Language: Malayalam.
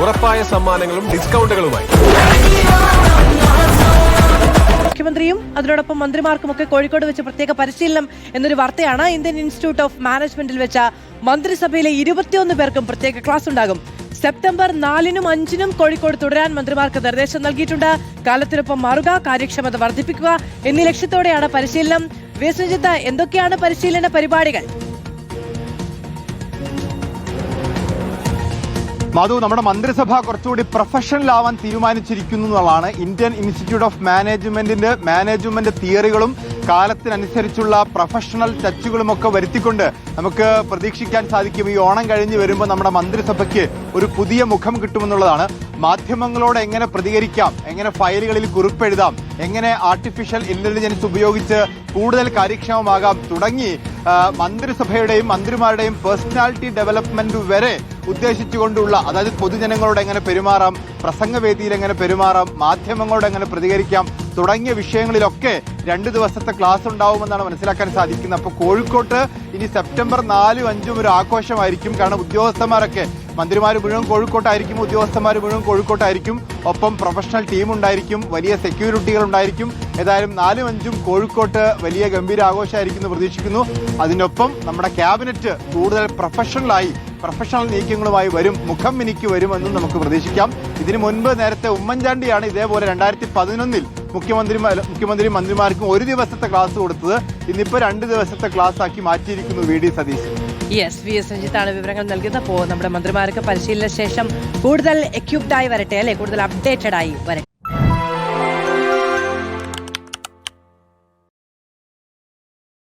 ഉറപ്പായ സമ്മാനങ്ങളും ഡിസ്കൗണ്ടുകളുമായി മുഖ്യമന്ത്രിയും അതിനോടൊപ്പം മന്ത്രിമാർക്കുമൊക്കെ കോഴിക്കോട് വെച്ച് പ്രത്യേക പരിശീലനം എന്നൊരു വാർത്തയാണ്. ഇന്ത്യൻ ഇൻസ്റ്റിറ്റ്യൂട്ട് ഓഫ് മാനേജ്മെന്റിൽ വെച്ച മന്ത്രിസഭയിലെ 21 പേർക്കും പ്രത്യേക ക്ലാസ് ഉണ്ടാകും. സെപ്റ്റംബർ 4-നും 5-നും കോഴിക്കോട് തുടരാൻ മന്ത്രിമാർക്ക് നിർദ്ദേശം നൽകിയിട്ടുണ്ട്. കാലത്തിനൊപ്പം മാറുക, കാര്യക്ഷമത വർദ്ധിപ്പിക്കുക എന്നീ ലക്ഷ്യത്തോടെയാണ് പരിശീലനം. വിശ്വജിത്ത്, എന്തൊക്കെയാണ് പരിശീലന പരിപാടികൾ? മധു, നമ്മുടെ മന്ത്രിസഭ കുറച്ചുകൂടി പ്രൊഫഷണൽ ആവാൻ തീരുമാനിച്ചിരിക്കുന്നു എന്നുള്ളതാണ്. ഇന്ത്യൻ ഇൻസ്റ്റിറ്റ്യൂട്ട് ഓഫ് മാനേജ്മെന്റ് തിയറികളും കാലത്തിനനുസരിച്ചുള്ള പ്രൊഫഷണൽ ടച്ചുകളും ഒക്കെ വരുത്തിക്കൊണ്ട് നമുക്ക് പ്രതീക്ഷിക്കാൻ സാധിക്കും. ഈ ഓണം കഴിഞ്ഞ് വരുമ്പോൾ നമ്മുടെ മന്ത്രിസഭയ്ക്ക് ഒരു പുതിയ മുഖം കിട്ടുമെന്നുള്ളതാണ്. മാധ്യമങ്ങളോട് എങ്ങനെ പ്രതികരിക്കാം, എങ്ങനെ ഫയലുകളിൽ കുറിപ്പെഴുതാം, എങ്ങനെ ആർട്ടിഫിഷ്യൽ ഇന്റലിജൻസ് ഉപയോഗിച്ച് കൂടുതൽ കാര്യക്ഷമമാകാം തുടങ്ങി മന്ത്രിസഭയുടെയും മന്ത്രിമാരുടെയും പേഴ്സണാലിറ്റി ഡെവലപ്മെന്റ് വരെ ഉദ്ദേശിച്ചുകൊണ്ടുള്ള, അതായത് പൊതുജനങ്ങളോട് എങ്ങനെ പെരുമാറാം, പ്രസംഗവേദിയിൽ എങ്ങനെ പെരുമാറാം, മാധ്യമങ്ങളോട് എങ്ങനെ പ്രതികരിക്കാം തുടങ്ങിയ വിഷയങ്ങളിലൊക്കെ 2 ദിവസത്തെ ക്ലാസ് ഉണ്ടാവുമെന്നാണ് മനസ്സിലാക്കാൻ സാധിക്കുന്നത്. അപ്പോൾ കോഴിക്കോട്ട് ഇനി സെപ്റ്റംബർ 4-ഉം 5-ഉം ഒരു ആഘോഷമായിരിക്കും. കാരണം ഉദ്യോഗസ്ഥന്മാരൊക്കെ, മന്ത്രിമാർ മുഴുവൻ കോഴിക്കോട്ടായിരിക്കും, ഉദ്യോഗസ്ഥന്മാർ മുഴുവൻ കോഴിക്കോട്ടായിരിക്കും, ഒപ്പം പ്രൊഫഷണൽ ടീം ഉണ്ടായിരിക്കും, വലിയ സെക്യൂരിറ്റികൾ ഉണ്ടായിരിക്കും. ഏതായാലും 4-ഉം 5-ഉം കോഴിക്കോട്ട് വലിയ ഗംഭീര ആഘോഷമായിരിക്കും എന്ന് പ്രതീക്ഷിക്കുന്നു. അതിനൊപ്പം നമ്മുടെ ക്യാബിനറ്റ് കൂടുതൽ പ്രൊഫഷണൽ നീക്കങ്ങളുമായി വരും, മുഖം മിനിക്ക് വരുമെന്നും നമുക്ക് പ്രതീക്ഷിക്കാം. ഇതിനു മുൻപ് നേരത്തെ ഉമ്മൻചാണ്ടിയാണ് ഇതേപോലെ 2011-ൽ മുഖ്യമന്ത്രി മന്ത്രിമാർക്കും 1 ദിവസത്തെ ക്ലാസ് കൊടുത്തത്. ഇന്നിപ്പോ 2 ദിവസത്തെ ക്ലാസ് ആക്കി മാറ്റിയിരിക്കുന്നു VD സതീശൻ. വി എസ് രഞ്ജിത്താണ് വിവരങ്ങൾ നൽകിയത്. അപ്പോൾ നമ്മുടെ മന്ത്രിമാർക്ക് പരിശീലന ശേഷം കൂടുതൽ എക്യുപ്ഡ് ആയി വരട്ടെ, അല്ലെ, കൂടുതൽ അപ്ഡേറ്റഡ് ആയി വരട്ടെ.